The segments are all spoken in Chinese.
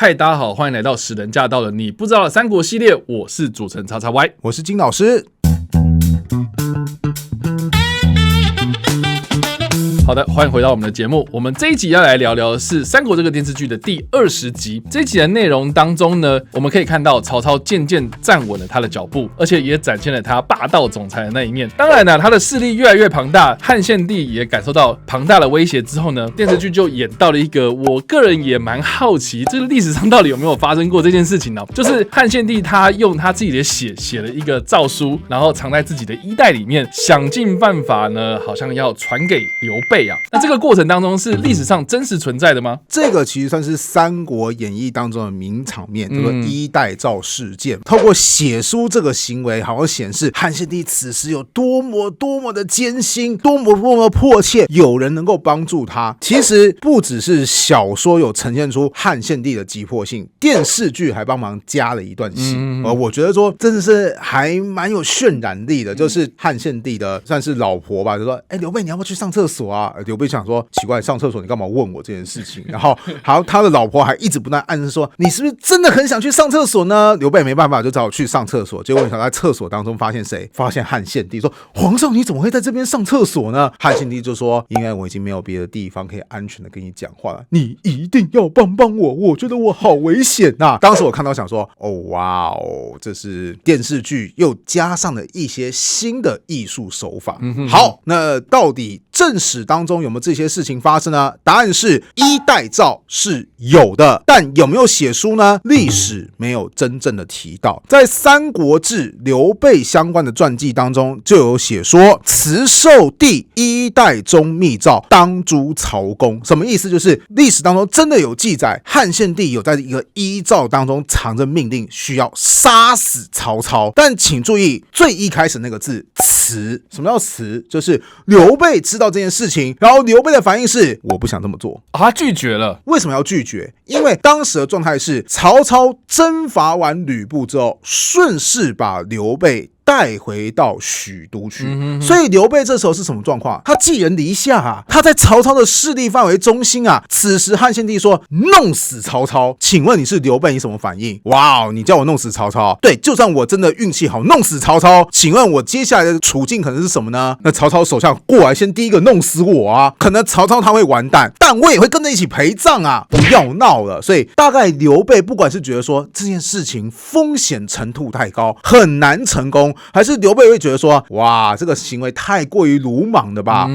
嗨，大家好，欢迎来到10人驾到了你不知道的三国系列，我是主持人叉叉 Y， 我是金老师。好的，欢迎回到我们的节目。我们这一集要来聊聊的是《三国》这个电视剧的第20集。这一集的内容当中呢，我们可以看到曹操渐渐站稳了他的脚步，而且也展现了他霸道总裁的那一面。当然呢，他的势力越来越庞大，汉献帝也感受到庞大的威胁之后呢，电视剧就演到了一个我个人也蛮好奇，这个历史上到底有没有发生过这件事情呢？就是汉献帝他用他自己的血写了一个诏书，然后藏在自己的衣袋里面，想尽办法呢，好像要传给刘备。那这个过程当中是历史上真实存在的吗？这个其实算是《三国演义》当中的名场面，叫做衣带诏事件。透过写书这个行为，好好显示汉献帝此时有多么的艰辛，多么迫切，有人能够帮助他。其实不只是小说有呈现出汉献帝的急迫性，电视剧还帮忙加了一段戏。我觉得说真的是还蛮有渲染力的，就是汉献帝的算是老婆吧，就说：“刘备，你要不要去上厕所啊？”刘备想说奇怪，上厕所你干嘛问我这件事情？然后他的老婆还一直不断暗示说，你是不是真的很想去上厕所呢？刘备没办法，就只好去上厕所。结果在厕所当中发现谁？发现汉献帝，说皇上你怎么会在这边上厕所呢？汉献帝就说，因为我已经没有别的地方可以安全的跟你讲话了，你一定要帮帮我，我觉得我好危险啊。当时我看到想说，哇哦，这是电视剧又加上了一些新的艺术手法。好，那到底正史当中有没有这些事情发生呢？答案是衣带诏是有的，但有没有写书呢？历史没有真正的提到。在《三国志》刘备相关的传记当中就有写说，慈寿帝衣带中密诏，当诛曹公。什么意思？就是历史当中真的有记载，汉献帝有在一个衣诏当中藏着命令，需要杀死曹操。但请注意，最一开始那个字慈，什么叫慈？就是刘备知道这件事情，然后刘备的反应是我不想这么做，他拒绝了。为什么要拒绝？因为当时的状态是曹操征伐完吕布之后，顺势把刘备带回到许都去，所以刘备这时候是什么状况？他寄人篱下啊，他在曹操的势力范围中心啊。此时汉献帝说弄死曹操，请问你是刘备，你什么反应？哇，你叫我弄死曹操？对，就算我真的运气好弄死曹操，请问我接下来的处境可能是什么呢？那曹操手下过来先第一个弄死我啊，可能曹操他会完蛋，但我也会跟着一起陪葬啊，不要闹了。所以大概刘备不管是觉得说这件事情风险程度太高，很难成功，还是刘备会觉得说，哇，这个行为太过于鲁莽的吧？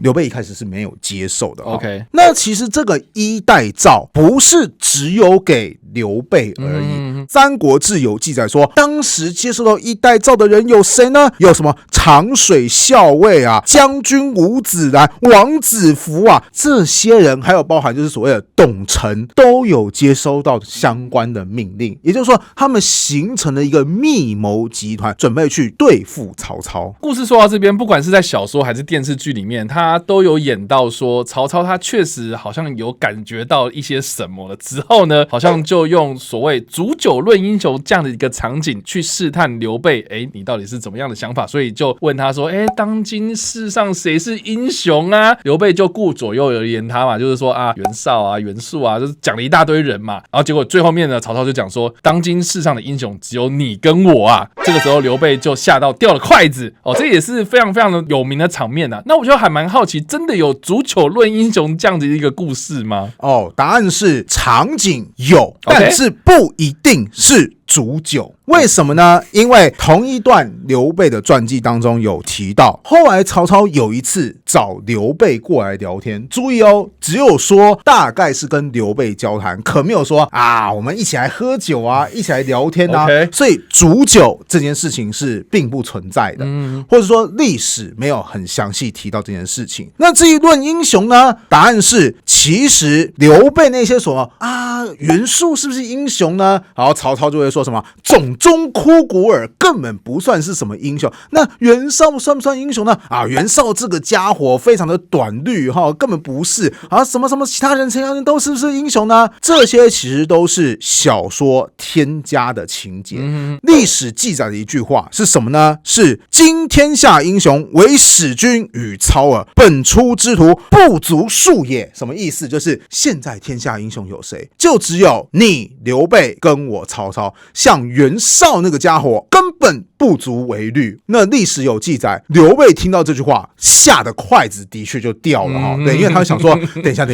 刘备一开始是没有接受的。OK， 那其实这个衣带诏不是只有给刘备而已。三国志有记载说，当时接受到衣带诏的人有谁呢？有什么长水校尉啊、将军伍子兰、王子服啊，这些人还有包含就是所谓的董承，都有接收到相关的命令。也就是说，他们形成了一个密谋集团，准备去对付曹操。故事说到这边，不管是在小说还是电视剧里面，他都有演到说，曹操他确实好像有感觉到一些什么了之后呢，好像就用所谓煮酒论英雄这样的一个场景去试探刘备，你到底是怎么样的想法？所以就问他说，当今世上谁是英雄啊？刘备就顾左右而言他嘛，就是说啊，袁绍啊、袁术啊，就是讲了一大堆人嘛。然后结果最后面呢，曹操就讲说，当今世上的英雄只有你跟我啊。这个时候刘备就吓到掉了筷子这也是非常的有名的场面啊。那我就还蛮好奇，真的有煮酒论英雄这样子一个故事吗？答案是场景有，但是不一定是煮酒。为什么呢？因为同一段刘备的传记当中有提到，后来曹操有一次找刘备过来聊天，注意只有说大概是跟刘备交谈，可没有说啊我们一起来喝酒啊，一起来聊天啊。所以煮酒这件事情是并不存在的，或者说历史没有很详细提到这件事情。那至于论英雄呢？答案是其实刘备那些什么啊袁术是不是英雄呢？然后曹操就会说说什么冢中枯骨耳根本不算是什么英雄，那袁绍算不算英雄呢？袁绍这个家伙非常的短律根本不是什么其他人都是不是英雄呢？这些其实都是小说添加的情节。历史记载的一句话是什么呢？是今天下英雄唯使君与操耳，本初之徒不足数也。什么意思？就是现在天下英雄有谁？就只有你刘备跟我曹操，像袁绍那个家伙根本不足为虑。那历史有记载，刘备听到这句话，下的筷子的确就掉了对，因为他想说，等一下，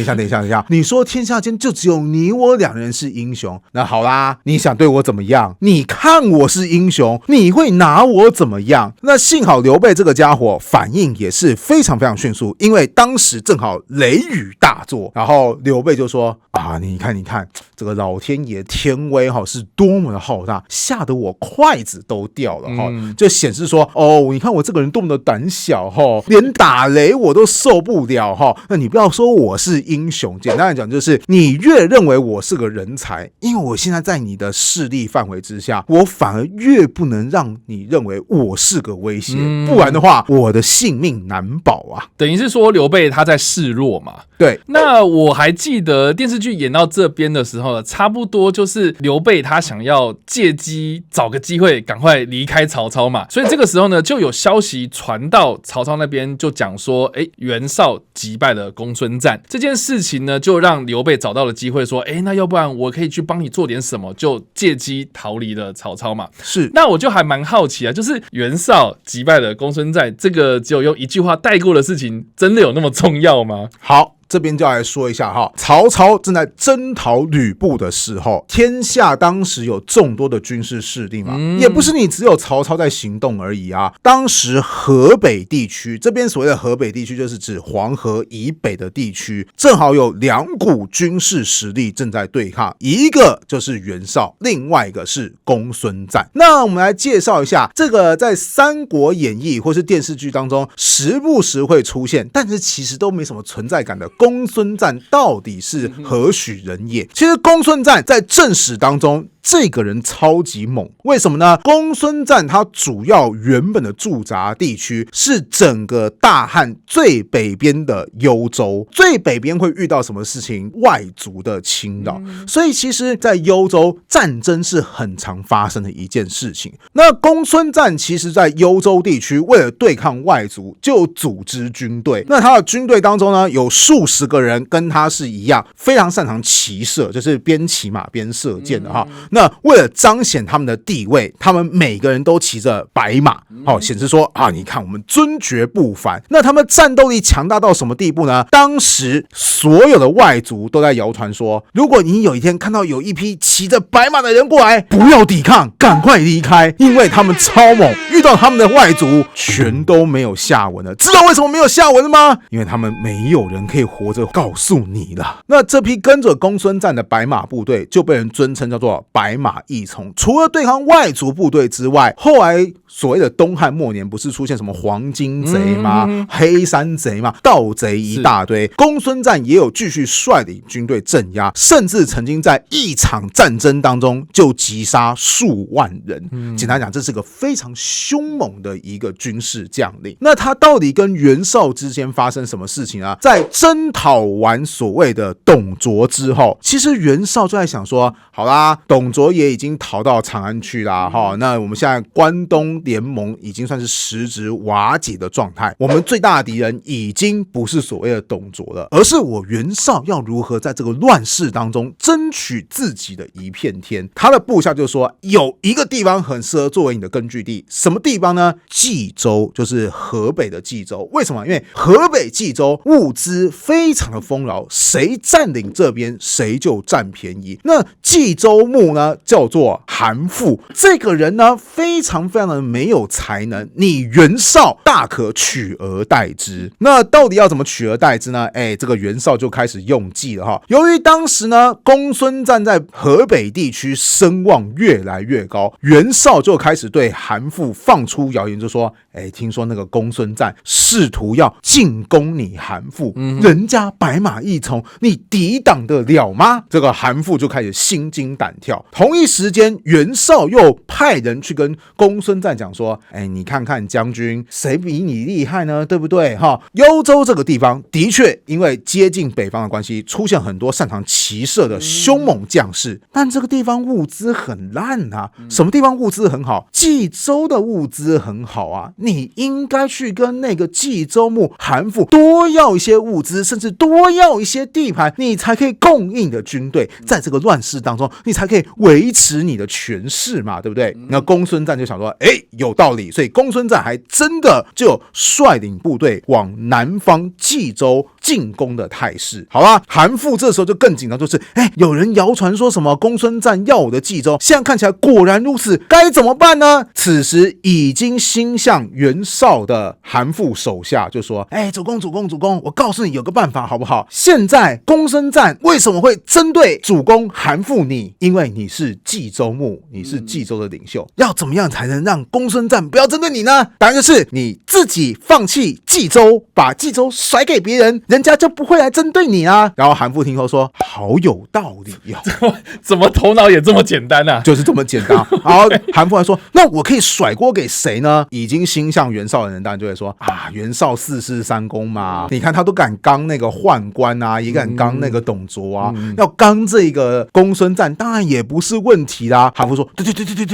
你说天下间就只有你我两人是英雄，那好啦，你想对我怎么样？你看我是英雄，你会拿我怎么样？那幸好刘备这个家伙反应也是非常非常迅速，因为当时正好雷雨大作，然后刘备就说你看这个老天爷天威是多么的浩大，吓得我筷子都掉了就显示说你看我这个人多么的胆小连打雷我都受不了那你不要说我是英雄，简单来讲就是你越认为我是个人才，因为我现在在你的势力范围之下，我反而越不能让你认为我是个威胁，不然的话我的性命难保等于是说刘备他在示弱嘛。对，那我还记得电视剧演到这边的时候，差不多就是刘备他想要借机找个机会赶快离开曹操嘛，所以这个时候呢，就有消息传到曹操那边，就讲说，袁绍击败了公孙瓒这件事情呢，就让刘备找到了机会说，那要不然我可以去帮你做点什么，就借机逃离了曹操嘛。是，那我就还蛮好奇就是袁绍击败了公孙瓒，这个只有用一句话带过的事情，真的有那么重要吗？好。这边就来说一下曹操正在征讨吕布的时候，天下当时有众多的军事势力嘛，也不是你只有曹操在行动而已当时河北地区，这边所谓的河北地区就是指黄河以北的地区，正好有两股军事实力正在对抗，一个就是袁绍，另外一个是公孙瓒。那我们来介绍一下这个在《三国演义》或是电视剧当中时不时会出现，但是其实都没什么存在感的公孙瓒到底是何许人也？其实公孙瓒在正史当中这个人超级猛，为什么呢？公孙瓒他主要原本的驻扎地区是整个大汉最北边的幽州，最北边会遇到什么事情？外族的侵扰，所以其实在幽州战争是很常发生的一件事情。那公孙瓒其实在幽州地区为了对抗外族，就组织军队，那他的军队当中呢，有数十个人跟他是一样非常擅长骑射，就是边骑马边射箭的那为了彰显他们的地位，他们每个人都骑着白马显示说你看我们尊爵不凡。那他们战斗力强大到什么地步呢？当时所有的外族都在谣传说，如果你有一天看到有一批骑着白马的人过来，不要抵抗，赶快离开，因为他们超猛，遇到他们的外族全都没有下文了。知道为什么没有下文了吗？因为他们没有人可以活着告诉你了。那这批跟着公孙瓒的白马部队就被人尊称叫做白马义从。除了对抗外族部队之外，后来所谓的东汉末年不是出现什么黄巾贼吗？黑山贼吗？盗贼一大堆。公孙瓒也有继续率领军队镇压，甚至曾经在一场战争当中就击杀数万人。简单讲，这是个非常凶猛的一个军事将领。那他到底跟袁绍之间发生什么事情啊？在征讨完所谓的董卓之后，其实袁绍就在想说，好啦，董卓也已经逃到长安去啦那我们现在关东联盟已经算是实质瓦解的状态，我们最大的敌人已经不是所谓的董卓了，而是我袁绍要如何在这个乱世当中争取自己的一片天。他的部下就说，有一个地方很适合作为你的根据地，什么地方呢？冀州，就是河北的冀州。为什么？因为河北冀州物资非常的丰饶，谁占领这边谁就占便宜。那冀州牧呢叫做韩馥，这个人呢非常非常的没有才能，你袁绍大可取而代之。那到底要怎么取而代之呢？这个袁绍就开始用计了哈。由于当时呢，公孙瓒在河北地区声望越来越高，袁绍就开始对韩馥放出谣言，就说听说那个公孙瓒试图要进攻你韩馥，人家白马一从，你抵挡得了吗？这个韩馥就开始心惊胆跳。同一时间，袁绍又派人去跟公孙瓒讲说，你看看将军，谁比你厉害呢？对不对？幽州这个地方的确因为接近北方的关系，出现很多擅长骑射的凶猛将士，但这个地方物资很烂啊。什么地方物资很好？冀州的物资很好啊，你应该去跟那个冀州牧韩馥多要一些物资，甚至多要一些地盘，你才可以供应的军队，在这个乱世当中，你才可以维持你的权势嘛，对不对？那公孙瓒就想说，有道理，所以公孙瓒还真的就率领部队往南方冀州进攻的态势。好啦，韩馥这时候就更紧张，就是有人谣传说什么公孙瓒要我的冀州，现在看起来果然如此，该怎么办呢？此时已经心向袁绍的韩馥手下就说，主公，我告诉你有个办法好不好？现在公孙瓒为什么会针对主公韩馥你？因为你是冀州牧，你是冀州的领袖，要怎么样才能让公孙瓒不要针对你呢？答案就是你自己放弃冀州，把冀州甩给别人，人家就不会来针对你啊。然后韩馥听后说，好有道理哦，怎么头脑也这么简单啊？就是这么简单。然后韩馥还说，那我可以甩锅给谁呢？已经心向袁绍的人当然就会说，袁绍四世三公嘛，你看他都敢刚那个宦官啊，也敢刚那个董卓啊，要刚这个公孙瓒当然也不是问题啦。韩馥说，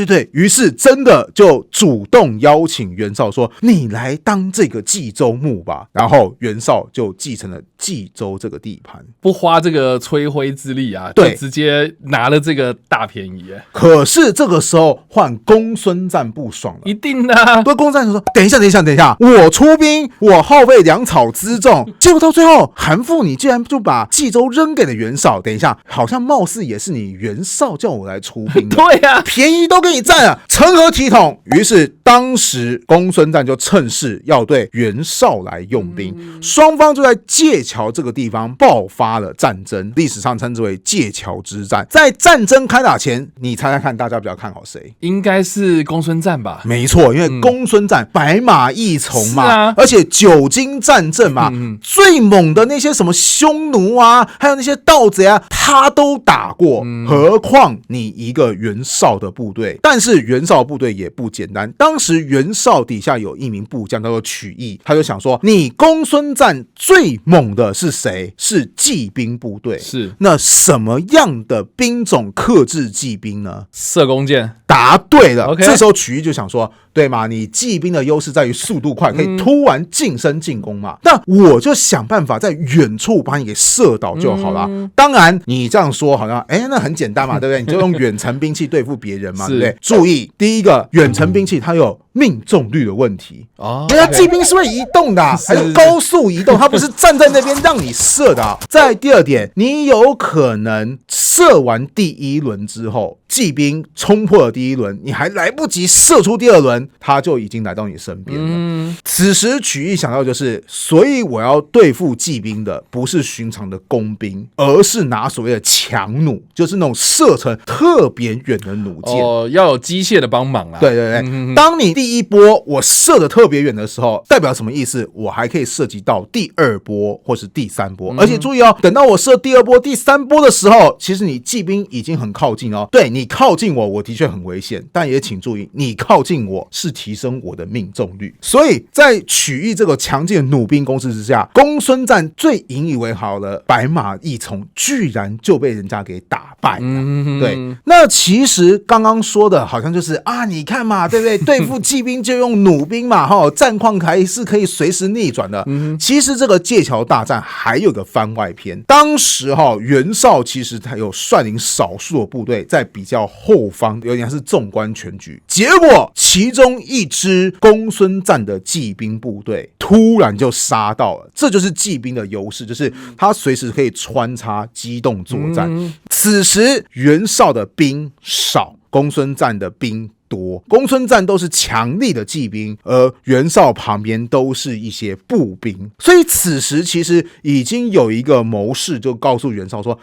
对，于是真的就主动邀请袁绍说，你来当这个冀州牧吧。然后袁绍就继承了冀州这个地盘，不花这个吹灰之力啊，就直接拿了这个大便宜。可是这个时候换公孙瓒不爽了，一定的啊。对，公孙瓒说，等一下，我出兵，我耗费粮草辎重，结果到最后韩馥你竟然就把冀州扔给了袁绍。等一下，好像貌似也是你袁绍叫我来出兵的。对啊，便宜都给你占了，成何体统？于是当时公孙瓒就趁势要对袁绍来用兵，双方就在界桥这个地方爆发了战争，历史上称之为界桥之战。在战争开打前，你猜猜看，大家比较看好谁？应该是公孙瓒吧？没错，因为公孙瓒白马一从嘛，而且久经战阵嘛，最猛的那些什么匈奴啊，还有那些盗贼啊，他都打过，何况你一个袁绍的部队？但是袁绍的部队也不简单，当时袁绍底下有一名部将叫做曲义，他就想说，你公孙瓒最猛的是谁？是骑兵部队。是，那什么样的兵种克制骑兵呢？射弓箭。答对了。Okay. 这时候曲义就想说，对嘛，你骑兵的优势在于速度快，可以突然近身进攻嘛，那我就想办法在远处把你给射倒就好了。当然你这样说好像那很简单嘛，对不对？你就用远程兵器对付别人嘛，对不对？注意，第一个，远程兵器它有命中率的问题哦，人家骑兵是会移动的，还有高速移动，它不是站在那边让你射的。再第二点，你有可能射完第一轮之后，骑兵冲破了第一轮，你还来不及射出第二轮，他就已经来到你身边了。此时曲义想到就是，所以我要对付骑兵的不是寻常的弓兵，而是拿所谓的强弩，就是那种射程特别远的弩箭。要有机械的帮忙啦。对对对，当你第一波我射的特别远的时候，代表什么意思？我还可以射击到第二波或是第三波。而且注意哦，等到我射第二波、第三波的时候，其实你骑兵已经很靠近哦。对，你靠近我，我的确很危险，但也请注意，你靠近我是提升我的命中率。所以在曲义这个强劲的弩兵攻势之下，公孙瓒最引以为豪的白马义从，居然就被人家给打败了。对，那其实刚刚说的好像就是你看嘛，对不对？对付骑兵就用弩兵嘛，战况还是可以随时逆转的。其实这个界桥大战还有个番外篇，当时袁绍其实他有率领少数的部队在比较后方，有点是纵观全局。结果其中一支公孙瓒的骑兵部队突然就杀到了，这就是骑兵的优势，就是他随时可以穿插机动作战。此时袁绍的兵少，公孙瓒的兵多，公孙瓒都是强力的骑兵，而袁绍旁边都是一些步兵，所以此时其实已经有一个谋士就告诉袁绍说：“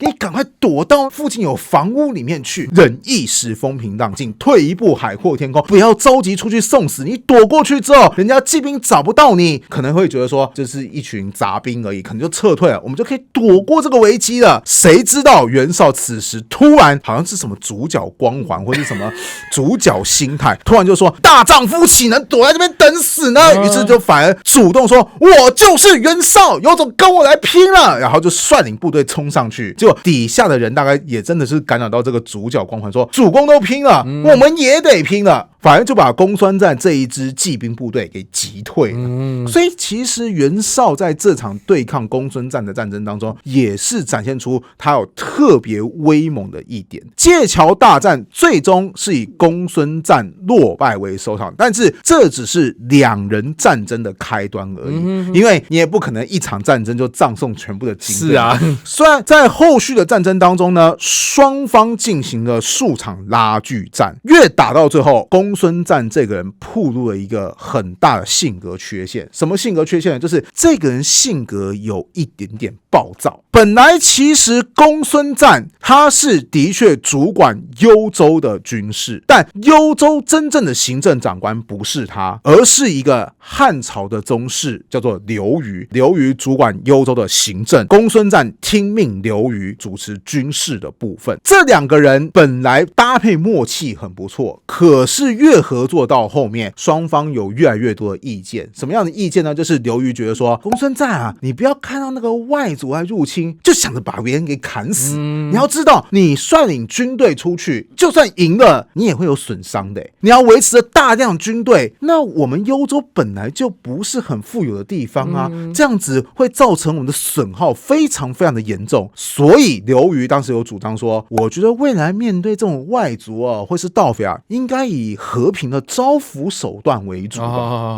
你赶快躲到附近有房屋里面去，忍一时风平浪静，退一步海阔天空，不要着急出去送死。你躲过去之后，人家骑兵找不到你，可能会觉得说这是一群杂兵而已，可能就撤退了，我们就可以躲过这个危机了。”谁知道袁绍此时突然好像是什么主角光环，或是什么主角心态，突然就说：“大丈夫岂能躲在这边等死呢？”于是就反而主动说：“我就是袁绍，有种跟我来拼了！”然后就率领部队冲上去，结果底下的人大概也真的是感染到这个主角光环，说：“主公都拼了，我们也得拼了。”反而就把公孙瓒这一支骑兵部队给击退了。所以其实袁绍在这场对抗公孙瓒的战争当中，也是展现出他有特别威猛的一点。界桥大战最终是以公孙瓒落败为收场，但是这只是两人战争的开端而已，因为你也不可能一场战争就葬送全部的精锐。是啊，虽然在后续的战争当中呢，双方进行了数场拉锯战，越打到最后，公孙瓒这个人暴露了一个很大的性格缺陷。什么性格缺陷呢？就是这个人性格有一点点暴躁。本来其实公孙瓒他是的确主管幽州的军事，但幽州真正的行政长官不是他，而是一个汉朝的宗室，叫做刘虞。刘虞主管幽州的行政，公孙瓒听命刘虞主持军事的部分。这两个人本来搭配默契很不错，可是越合作到后面，双方有越来越多的意见。什么样的意见呢？就是刘虞觉得说，公孙瓒啊，你不要看到那个外族来入侵就想着把别人给砍死，你要知道你率领军队出去，就算赢了你也会有损伤的，你要维持着大量军队，那我们幽州本来就不是很富有的地方啊，这样子会造成我们的损耗非常非常的严重。所以刘虞当时有主张说，我觉得未来面对这种外族啊或是盗匪啊，应该以和平的招抚手段为主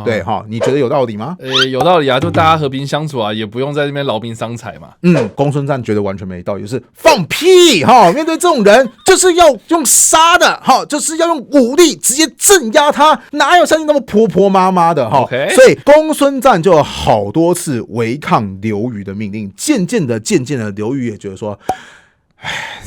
对哈，你觉得有道理吗？有道理啊，就大家和平相处啊，也不用在这边劳民伤财嘛。公孙瓒觉得完全没道理，就是放屁哈！面对这种人，就是要用杀的哈，就是要用武力直接镇压他，哪有像你那么婆婆妈妈的哈？所以公孙瓒就有好多次违抗刘虞的命令，渐渐的，刘虞也觉得说，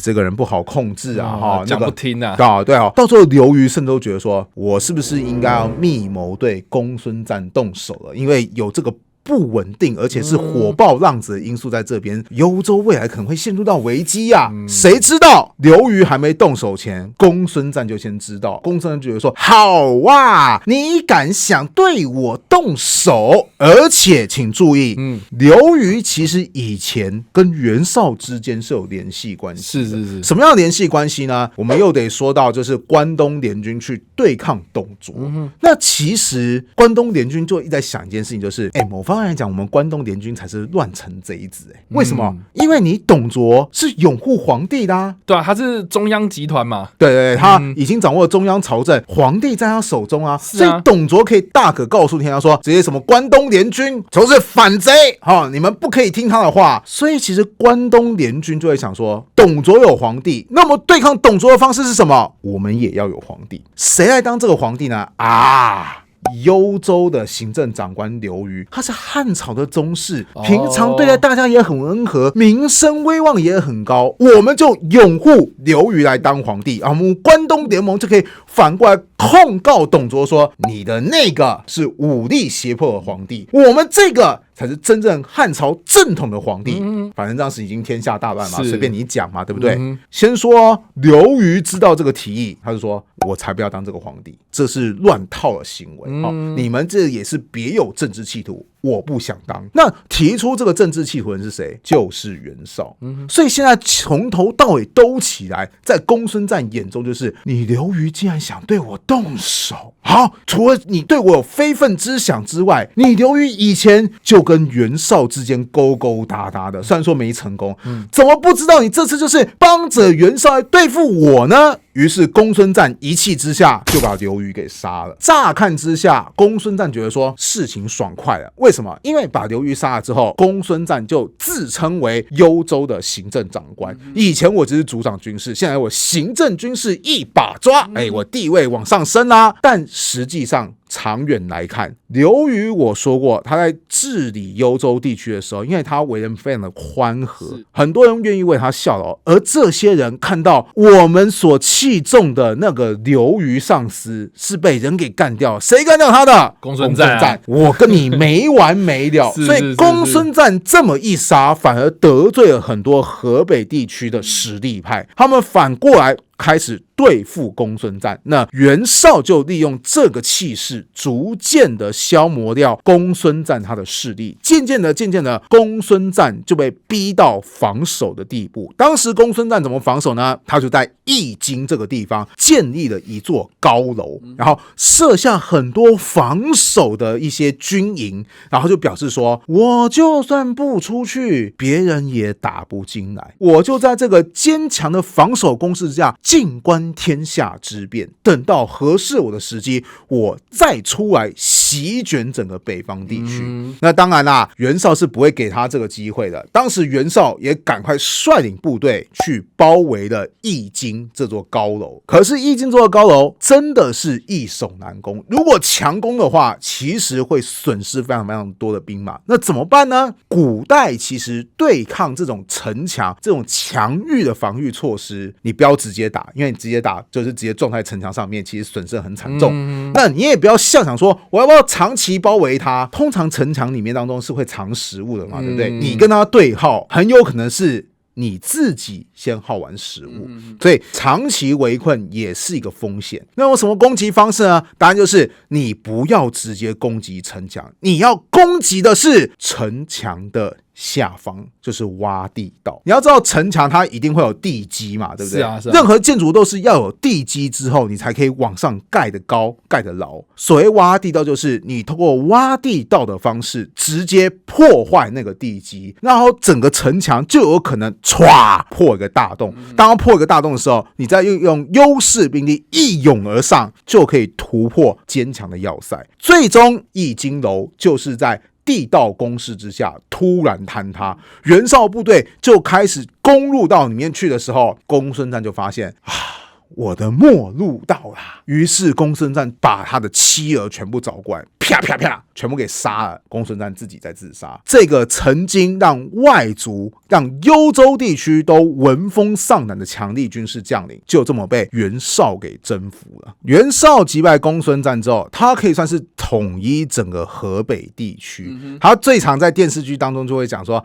这个人不好控制啊，讲不听啊，对啊，到最后刘虞甚至都觉得说，我是不是应该要密谋对公孙瓒动手了？因为有这个不稳定而且是火爆浪子的因素在这边，幽州未来可能会陷入到危机啊！谁知道刘虞还没动手前，公孙瓒就先知道。公孙瓒觉得说，好啊，你敢想对我动手？而且请注意，刘虞其实以前跟袁绍之间是有联系关系的。是什么样的联系关系呢？我们又得说到就是关东联军去对抗董卓。那其实关东联军就一直在想一件事情，就是某方面来讲，我们关东联军才是乱臣贼子。为什么？因为你董卓是拥护皇帝的啊。对啊，他是中央集团嘛。对，他已经掌握了中央朝政，皇帝在他手中啊。所以董卓可以大可告诉天下说，这些什么关东联军就是反贼，你们不可以听他的话。所以其实关东联军就会想说，董卓有皇帝，那么对抗董卓的方式是什么？我们也要有皇帝。谁来当这个皇帝呢？幽州的行政长官刘虞，他是汉朝的宗室，平常对待大家也很温和，名声威望也很高，我们就拥护刘虞来当皇帝，我们关东联盟就可以反过来控告董卓说，你的那个是武力胁迫的皇帝，我们这个才是真正汉朝正统的皇帝。反正当时已经天下大乱嘛，随便你讲嘛，对不对？先说刘虞知道这个提议，他就说，我才不要当这个皇帝，这是乱套的行为。你们这也是别有政治企图，我不想当。那提出这个政治企图人是谁？就是袁绍。所以现在从头到尾兜起来，在公孙瓒眼中就是你刘虞竟然想对我动手。好，除了你对我有非分之想之外，你刘虞以前就跟袁绍之间勾勾搭搭的，虽然说没成功，怎么不知道你这次就是帮着袁绍来对付我呢？于是公孙瓒一气之下就把刘虞给杀了。乍看之下，公孙瓒觉得说事情爽快了，为什么？因为把刘虞杀了之后，公孙瓒就自称为幽州的行政长官。以前我只是主掌军事，现在我行政军事一把抓，我地位往上升啦。但实际上长远来看，刘虞我说过，他在治理幽州地区的时候，因为他为人非常的宽和，很多人愿意为他效劳。而这些人看到我们所器重的那个刘虞上司是被人给干掉，谁干掉他的？公孙瓒，我跟你没完没了。所以公孙瓒这么一杀，反而得罪了很多河北地区的实力派，他们反过来开始对付公孙瓒。那袁绍就利用这个气势，逐渐的消磨掉公孙瓒他的势力。渐渐的，公孙瓒就被逼到防守的地步。当时公孙瓒怎么防守呢？他就在易京这个地方建立了一座高楼，然后设下很多防守的一些军营，然后就表示说，我就算不出去，别人也打不进来，我就在这个坚强的防守攻势下静观天下之变，等到合适我的时机，我再出来席卷整个北方地区。那当然啦，袁绍是不会给他这个机会的。当时袁绍也赶快率领部队去包围了易京这座高楼。可是易京这座高楼真的是易守难攻，如果强攻的话，其实会损失非常非常多的兵马。那怎么办呢？古代其实对抗这种城墙、这种强域的防御措施，你不要直接打，因为你直接打就是直接撞在城墙上面，其实损失很惨重。那你也不要想说我要不要长期包围它，通常城墙里面当中是会藏食物的嘛，对不对？你跟它对耗，很有可能是你自己先耗完食物，所以长期围困也是一个风险。那有什么攻击方式呢？答案就是你不要直接攻击城墙，你要攻击的是城墙的下方，就是挖地道。你要知道城墙它一定会有地基嘛，对不对？是啊。任何建筑都是要有地基之后，你才可以往上盖得高、盖得牢。所谓挖地道，就是你通过挖地道的方式，直接破坏那个地基，然后整个城墙就有可能唰破一个大洞。当破一个大洞的时候，你再用优势兵力一涌而上，就可以突破坚强的要塞。最终易京楼就是在地道攻势之下突然坍塌，袁绍部队就开始攻入到里面去的时候，公孙瓒就发现我的末路到了。于是公孙瓒把他的妻儿全部找过来，啪啪啪全部给杀了。公孙瓒自己在自杀。这个曾经让外族、让幽州地区都闻风丧胆的强力军事将领，就这么被袁绍给征服了。袁绍击败公孙瓒之后，他可以算是统一整个河北地区。他最常在电视剧当中就会讲说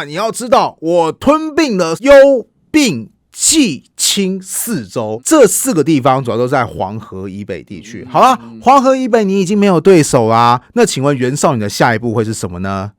你要知道我吞并了幽并冀青四州，这四个地方主要都在黄河以北地区。好了，黄河以北你已经没有对手啦，那请问袁绍你的下一步会是什么呢？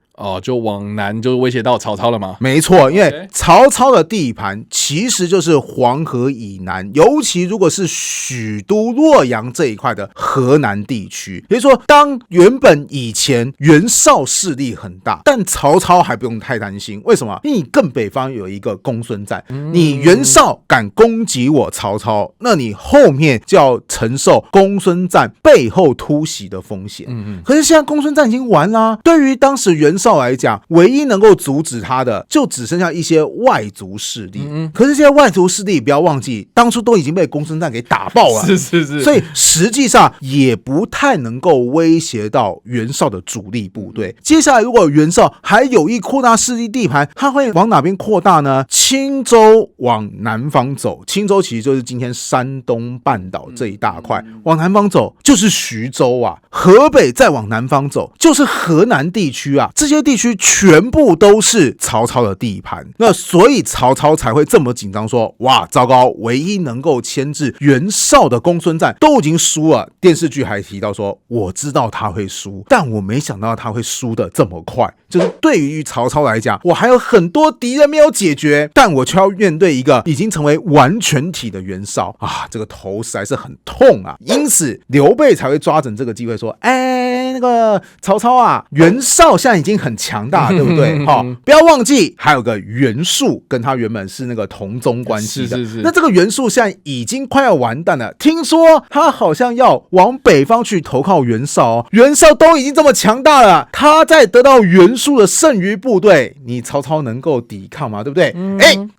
就往南就威胁到曹操了吗？没错，因为曹操的地盘其实就是黄河以南，尤其如果是许都、洛阳这一块的河南地区。也就是说，当原本以前袁绍势力很大，但曹操还不用太担心。为什么？因为你更北方有一个公孙瓒，你袁绍敢攻击我曹操，那你后面就要承受公孙瓒背后突袭的风险。可是现在公孙瓒已经完啦，对于当时袁绍来讲，唯一能够阻止他的就只剩下一些外族势力。可是这些外族势力不要忘记，当初都已经被公孙瓒给打爆了，是，所以实际上也不太能够威胁到袁绍的主力部队。接下来如果袁绍还有意扩大势力地盘，他会往哪边扩大呢？青州往南方走，青州其实就是今天山东半岛这一大块，往南方走就是徐州啊，河北再往南方走就是河南地区啊，这些地区全部都是曹操的地盘。那所以曹操才会这么紧张，说哇糟糕，唯一能够牵制袁绍的公孙瓒都已经输了。电视剧还提到说，我知道他会输，但我没想到他会输的这么快。就是对于曹操来讲，我还有很多敌人没有解决，但我却要面对一个已经成为完全体的袁绍这个头实在是很痛啊。因此刘备才会抓准这个机会说，那个曹操啊，袁绍现在已经很强大，对不对？不要忘记还有个袁术，跟他原本是那个同宗关系的。是。那这个袁术现在已经快要完蛋了，听说他好像要往北方去投靠袁绍哦。袁绍都已经这么强大了，他再得到袁术的剩余部队，你曹操能够抵抗吗？对不对？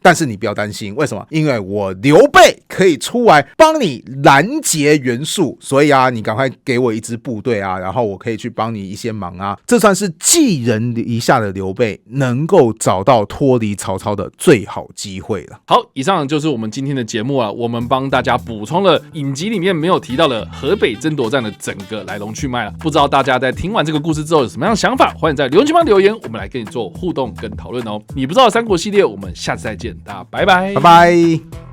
但是你不要担心，为什么？因为我刘备可以出来帮你拦截袁术，所以啊，你赶快给我一支部队啊，然后我可以去帮你一些忙啊。这算是寄人篱下的刘备能够找到脱离曹操的最好机会了。好，以上就是我们今天的节目啊，我们帮大家补充了影集里面没有提到的河北争夺战的整个来龙去脉了。不知道大家在听完这个故事之后有什么样的想法？欢迎在留言区帮留言，我们来跟你做互动跟讨论哦。你不知道的三国系列，我们下次再见，大家拜拜，拜拜。